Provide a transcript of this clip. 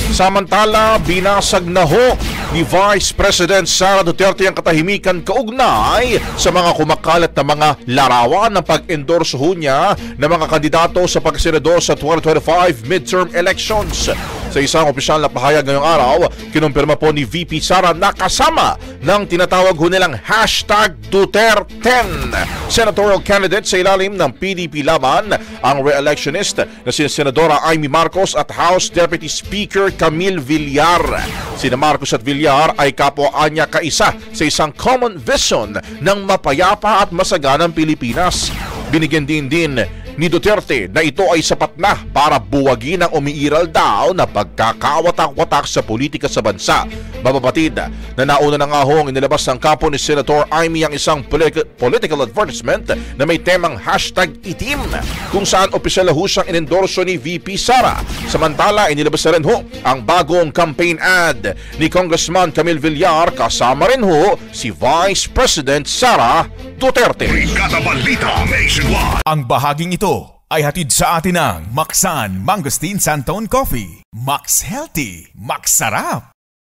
Samantala, binasag na ho ni Vice President Sara Duterte ang katahimikan kaugnay sa mga kumakalat na mga larawan ng pag-endorse ho niya ng mga kandidato sa pagsenador sa 2025 midterm elections. Sa isang opisyal na pahayag ngayong araw, kinumpirma po ni VP Sara na kasama ng tinatawag ho nilang #Duterte10 senatorial candidate sa ilalim ng PDP laban ang re-electionist na si Senadora Amy Marcos at House Deputy Speaker Camille Villar. Sina Marcos at Villar ay kapwa-anya kaisa sa isang common vision ng mapayapa at masaganang Pilipinas. Binigyan din ni Duterte na ito ay sapat na para buwagin ang umiiral daw na pagkakawatak-watak sa politika sa bansa. Mababatid na nauna na nga hong inilabas ng kampo ni Senator Amy ang isang political advertisement na may temang #itim kung saan opisyal na ho siyang inendorso ni VP Sara. Samantala, inilabas na rin ho ang bagong campaign ad ni Congressman Camille Villar kasama rin ho si Vice President Sara Duterte. Brigada Balita Nationwide. Ang bahaging ito ay hatid sa atin ng Maxan Mangosteen Santon Coffee. Max Healthy, Max Sarap.